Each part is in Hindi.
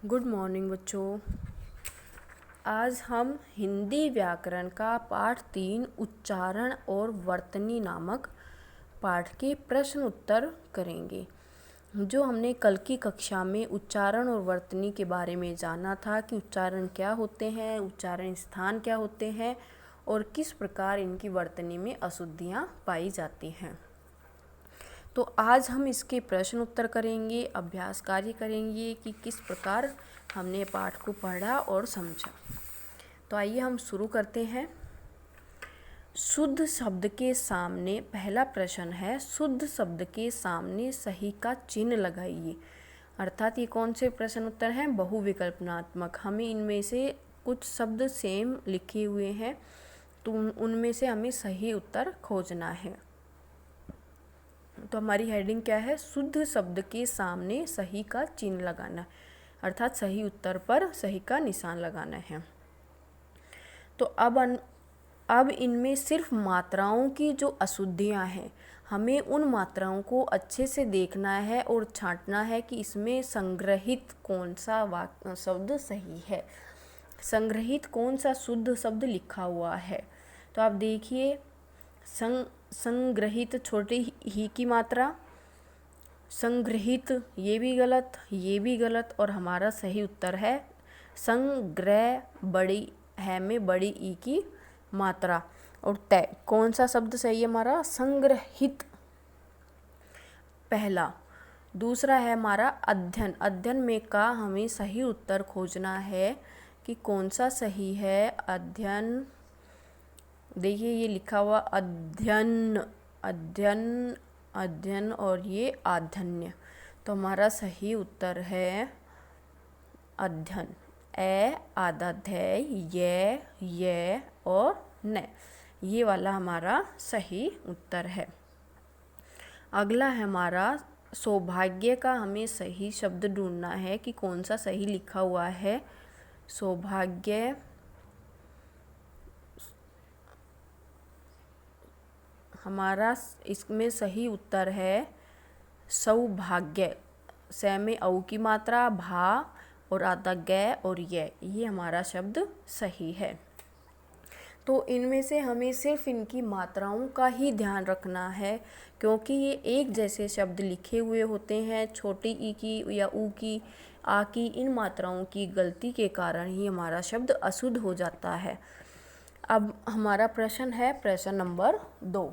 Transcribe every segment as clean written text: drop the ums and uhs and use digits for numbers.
गुड मॉर्निंग बच्चों। आज हम हिंदी व्याकरण का पाठ 3 उच्चारण और वर्तनी नामक पाठ के प्रश्न उत्तर करेंगे। जो हमने कल की कक्षा में उच्चारण और वर्तनी के बारे में जाना था कि उच्चारण क्या होते हैं, उच्चारण स्थान क्या होते हैं और किस प्रकार इनकी वर्तनी में अशुद्धियाँ पाई जाती हैं। तो आज हम इसके प्रश्न उत्तर करेंगे, अभ्यास कार्य करेंगे कि किस प्रकार हमने पाठ को पढ़ा और समझा। तो आइए हम शुरू करते हैं। शुद्ध शब्द के सामने पहला प्रश्न है, शुद्ध शब्द के सामने सही का चिन्ह लगाइए। अर्थात ये कौन से प्रश्न उत्तर हैं? बहुविकल्पनात्मक। हमें इनमें से कुछ शब्द सेम लिखे हुए हैं, तो उनमें से हमें सही उत्तर खोजना है। तो हमारी हेडिंग क्या है? शुद्ध शब्द के सामने सही का चिन्ह लगाना, अर्थात सही उत्तर पर सही का निशान लगाना है। तो अब इनमें सिर्फ मात्राओं की जो अशुद्धियां हैं, हमें उन मात्राओं को अच्छे से देखना है और छांटना है कि इसमें संग्रहित कौन सा शब्द सही है, संग्रहित कौन सा शुद्ध शब्द लिखा हुआ है। तो आप देखिए, संग्रहित छोटी ही की मात्रा, संग्रहित ये भी गलत, ये भी गलत, और हमारा सही उत्तर है संग्रह बड़ी है में बड़ी ई की मात्रा। और तय कौन सा शब्द सही है हमारा? संग्रहित पहला। दूसरा है हमारा अध्ययन। अध्ययन में का हमें सही उत्तर खोजना है कि कौन सा सही है। अध्ययन, देखिए ये लिखा हुआ अध्ययन, अध्ययन, अध्ययन और ये आध्यन्य। तो हमारा सही उत्तर है अध्ययन। ए आधा ध्याय, ये और न, ये वाला हमारा सही उत्तर है। अगला है हमारा सौभाग्य का हमें सही शब्द ढूंढना है कि कौन सा सही लिखा हुआ है। सौभाग्य, हमारा इसमें सही उत्तर है सौभाग्य। से में औ की मात्रा, भा और आधा ग और ये हमारा शब्द सही है। तो इनमें से हमें सिर्फ इनकी मात्राओं का ही ध्यान रखना है, क्योंकि ये एक जैसे शब्द लिखे हुए होते हैं। छोटी ई की या ऊ की, आ की, इन मात्राओं की गलती के कारण ही हमारा शब्द अशुद्ध हो जाता है। अब हमारा प्रश्न है प्रश्न नंबर 2।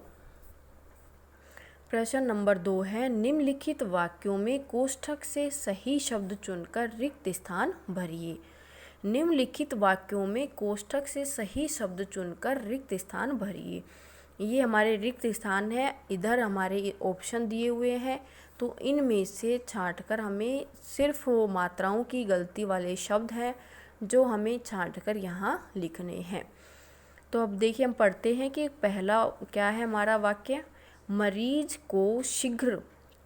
प्रश्न नंबर 2 है, निम्नलिखित वाक्यों में कोष्ठक से सही शब्द चुनकर रिक्त स्थान भरिए। निम्नलिखित वाक्यों में कोष्ठक से सही शब्द चुनकर रिक्त स्थान भरिए। ये हमारे रिक्त स्थान है, इधर हमारे ऑप्शन दिए हुए हैं। तो इनमें से छांटकर हमें सिर्फ वो मात्राओं की गलती वाले शब्द हैं जो हमें छांटकर यहाँ लिखने हैं। तो अब देखिए हम पढ़ते हैं कि पहला क्या है हमारा वाक्य। मरीज को शीघ्र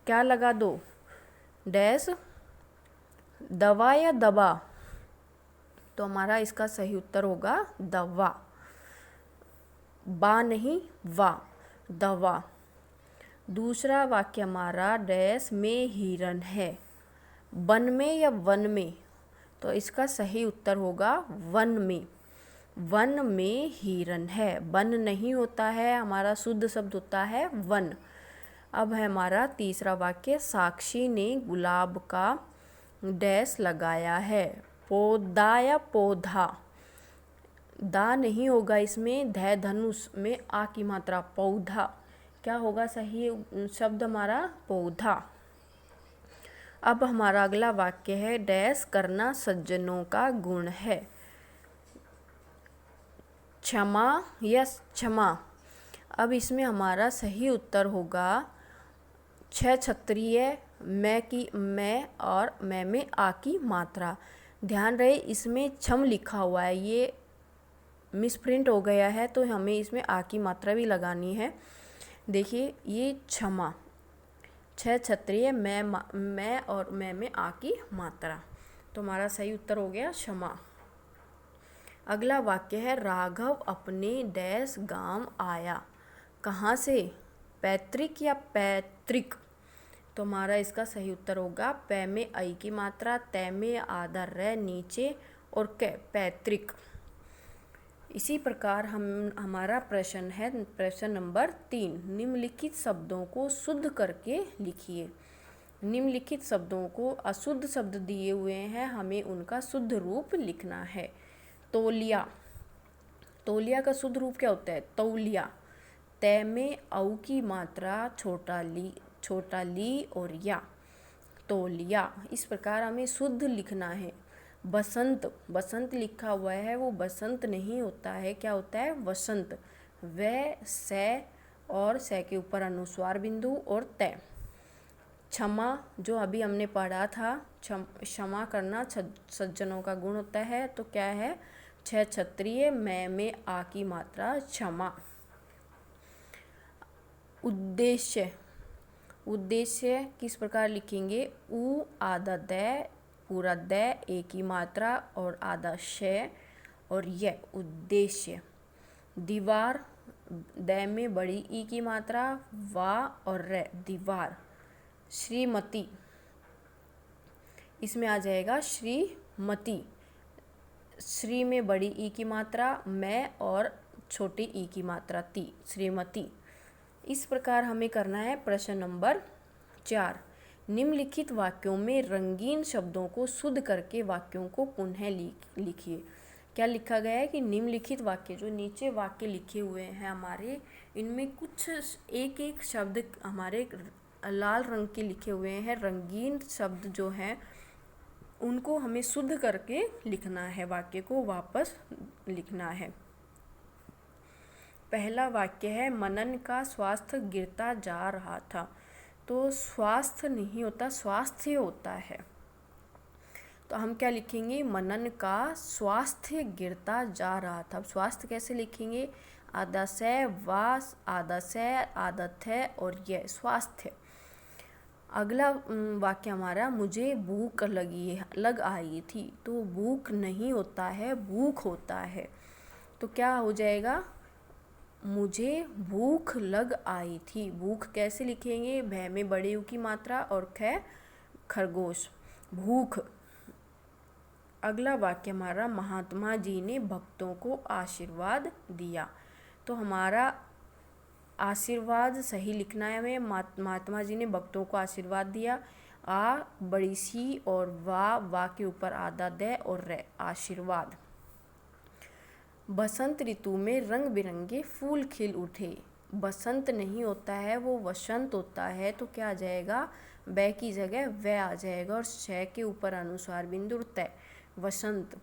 क्या लगा दो, डैश, दवा या दबा। तो हमारा इसका सही उत्तर होगा दवा, बा नहीं वा, दवा। दूसरा वाक्य हमारा डैश में हिरन है, वन में या वन में। तो इसका सही उत्तर होगा वन में, वन में हिरन है। वन नहीं होता है, हमारा शुद्ध शब्द होता है वन। अब है हमारा तीसरा वाक्य, साक्षी ने गुलाब का डैश लगाया है, पौधा या पौधा। दा नहीं होगा इसमें, ध धनुष में आ की मात्रा, पौधा। क्या होगा सही शब्द हमारा? पौधा। अब हमारा अगला वाक्य है, डैश करना सज्जनों का गुण है, क्षमा या क्षमा। अब इसमें हमारा सही उत्तर होगा क्षत्रिय, मैं की मैं और मैं में आ की मात्रा। ध्यान रहे इसमें क्षम लिखा हुआ है, ये मिसप्रिंट हो गया है, तो हमें इसमें आ की मात्रा भी लगानी है। देखिए ये क्षमा, क्षत्रिय, मैं और मैं में आ की मात्रा। तो हमारा सही उत्तर हो गया क्षमा। अगला वाक्य है, राघव अपने डैश गांव आया, कहाँ से, पैतृक या पैतृक। तो हमारा इसका सही उत्तर होगा पै में आई की मात्रा, तै में आधा रै नीचे और कै पैतृक। इसी प्रकार हमारा प्रश्न है प्रश्न नंबर 3, निम्नलिखित शब्दों को शुद्ध करके लिखिए। निम्नलिखित शब्दों को अशुद्ध शब्द दिए हुए हैं, हमें उनका शुद्ध रूप लिखना है। तौलिया, तौलिया का शुद्ध रूप क्या होता है? तौलिया। तै में औ की मात्रा छोटा ली और या, तौलिया। इस प्रकार हमें शुद्ध लिखना है। बसंत, बसंत लिखा हुआ है, वो बसंत नहीं होता है, क्या होता है? वसंत। वह से और से के ऊपर अनुस्वार बिंदु और तय। क्षमा, जो अभी हमने पढ़ा था, क्षमा करना सज्जनों का गुण होता है, तो क्या है? छ क्षत्रिय, मैं में आ की मात्रा, क्षमा। उद्देश्य, उद्देश्य किस प्रकार लिखेंगे? उ आधा दै पूरा दै ए की मात्रा और आधा शय और यह, उद्देश्य। दीवार, दै में बड़ी ई की मात्रा, वाह और रे, दीवार। श्रीमती, इसमें आ जाएगा श्रीमती। श्री में बड़ी ई की मात्रा, मैं और छोटी ई की मात्रा, ती, श्रीमती। इस प्रकार हमें करना है प्रश्न नंबर 4। निम्नलिखित वाक्यों में रंगीन शब्दों को शुद्ध करके वाक्यों को पुनः लिखिए। क्या लिखा गया है कि निम्नलिखित वाक्य, जो नीचे वाक्य लिखे हुए हैं हमारे, इनमें कुछ एक एक शब्द हमारे लाल रंग के लिखे हुए हैं। रंगीन शब्द जो हैं उनको हमें शुद्ध करके लिखना है, वाक्य को वापस लिखना है। पहला वाक्य है, मनन का स्वास्थ्य गिरता जा रहा था। तो स्वास्थ्य नहीं होता, स्वास्थ्य होता है। तो हम क्या लिखेंगे? मनन का स्वास्थ्य गिरता जा रहा था। अब स्वास्थ्य कैसे लिखेंगे? आधा से वास, आधा से आधा थे और यह, स्वास्थ्य। अगला वाक्य हमारा, मुझे भूख लग आई थी। तो भूख नहीं होता है, भूख होता है। तो क्या हो जाएगा? मुझे भूख लग आई थी। भूख कैसे लिखेंगे? भै में बड़े ऊ की मात्रा और ख खरगोश, भूख। अगला वाक्य हमारा, महात्मा जी ने भक्तों को आशीर्वाद दिया। तो हमारा आशीर्वाद सही लिखना है हमें। महात्मा जी ने भक्तों को आशीर्वाद दिया। आ बड़ी सी और वाह के ऊपर आधा दै और रे, आशीर्वाद। बसंत ऋतु में रंग बिरंगे फूल खिल उठे। बसंत नहीं होता है, वो वसंत होता है। तो क्या आ जाएगा? बै की जगह वह आ जाएगा और शय के ऊपर अनुस्वार बिंदु तय, वसंत।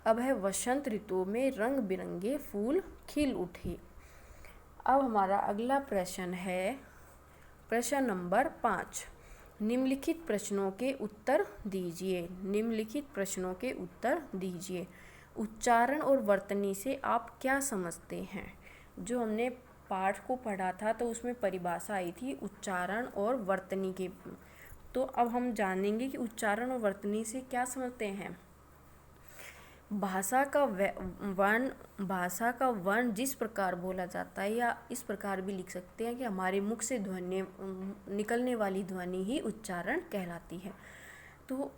अब है, वसंत ऋतु में रंग बिरंगे फूल खिल उठे। अब हमारा अगला प्रश्न है प्रश्न नंबर 5। निम्नलिखित प्रश्नों के उत्तर दीजिए। निम्नलिखित प्रश्नों के उत्तर दीजिए। उच्चारण और वर्तनी से आप क्या समझते हैं? जो हमने पाठ को पढ़ा था तो उसमें परिभाषा आई थी उच्चारण और वर्तनी के। तो अब हम जानेंगे कि उच्चारण और वर्तनी से क्या समझते हैं। भाषा का वर्ण जिस प्रकार बोला जाता है, या इस प्रकार भी लिख सकते हैं कि हमारे मुख से ध्वनि निकलने वाली ध्वनि ही उच्चारण कहलाती है। तो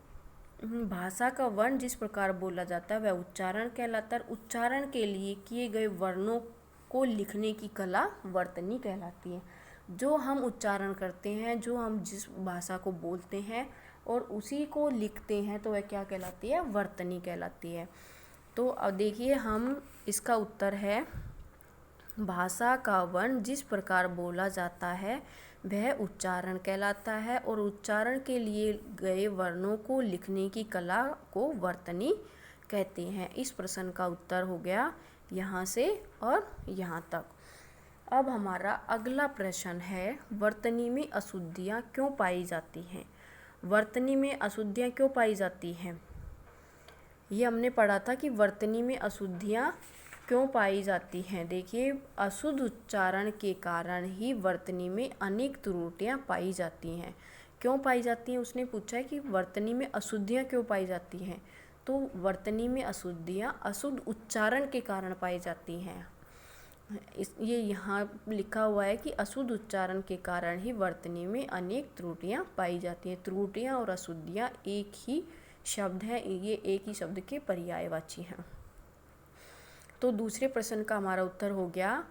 भाषा का वर्ण जिस प्रकार बोला जाता है वह उच्चारण कहलाता है। उच्चारण के लिए किए गए वर्णों को लिखने की कला वर्तनी कहलाती है। जो हम उच्चारण करते हैं, जो हम जिस भाषा को बोलते हैं और उसी को लिखते हैं, तो वह क्या कहलाती है? वर्तनी कहलाती है। तो अब देखिए, हम इसका उत्तर है, भाषा का वर्ण जिस प्रकार बोला जाता है वह उच्चारण कहलाता है और उच्चारण के लिए गए वर्णों को लिखने की कला को वर्तनी कहते हैं। इस प्रश्न का उत्तर हो गया यहाँ से और यहाँ तक। अब हमारा अगला प्रश्न है, वर्तनी में अशुद्धियाँ क्यों पाई जाती हैं? वर्तनी में अशुद्धियाँ क्यों पाई जाती हैं? ये हमने पढ़ा था कि वर्तनी में अशुद्धियाँ क्यों पाई जाती हैं। देखिए, अशुद्ध उच्चारण के कारण ही वर्तनी में अनेक त्रुटियाँ पाई जाती हैं। क्यों पाई जाती हैं? उसने पूछा है कि वर्तनी में अशुद्धियाँ क्यों पाई जाती हैं। तो वर्तनी में अशुद्धियाँ अशुद्ध उच्चारण के कारण पाई जाती हैं। ये यहाँ लिखा हुआ है कि अशुद्ध उच्चारण के कारण ही वर्तनी में अनेक त्रुटियाँ पाई जाती हैं। त्रुटियाँ और अशुद्धियाँ एक ही शब्द है, ये एक ही शब्द के पर्यायवाची हैं। तो दूसरे प्रश्न का हमारा उत्तर हो गया,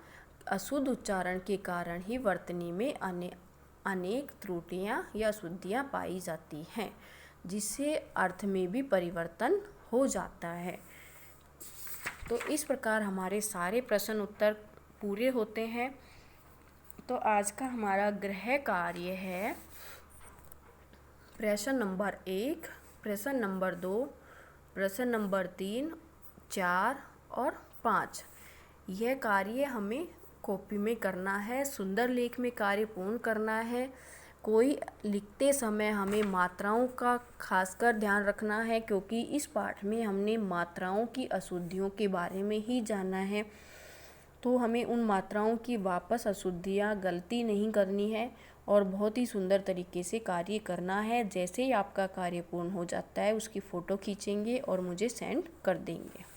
अशुद्ध उच्चारण के कारण ही वर्तनी में अनेक त्रुटियाँ या अशुद्धियाँ पाई जाती हैं, जिससे अर्थ में भी परिवर्तन हो जाता है। तो इस प्रकार हमारे सारे प्रश्न उत्तर पूरे होते हैं। तो आज का हमारा गृह कार्य है प्रश्न नंबर 1, प्रश्न नंबर 2, प्रश्न नंबर 3, 4 और 5। यह कार्य हमें कॉपी में करना है, सुंदर लेख में कार्य पूर्ण करना है। कोई लिखते समय हमें मात्राओं का खासकर ध्यान रखना है, क्योंकि इस पाठ में हमने मात्राओं की अशुद्धियों के बारे में ही जाना है। तो हमें उन मात्राओं की वापस अशुद्धियाँ गलती नहीं करनी है और बहुत ही सुंदर तरीके से कार्य करना है। जैसे ही आपका कार्य पूर्ण हो जाता है उसकी फ़ोटो खींचेंगे और मुझे सेंड कर देंगे।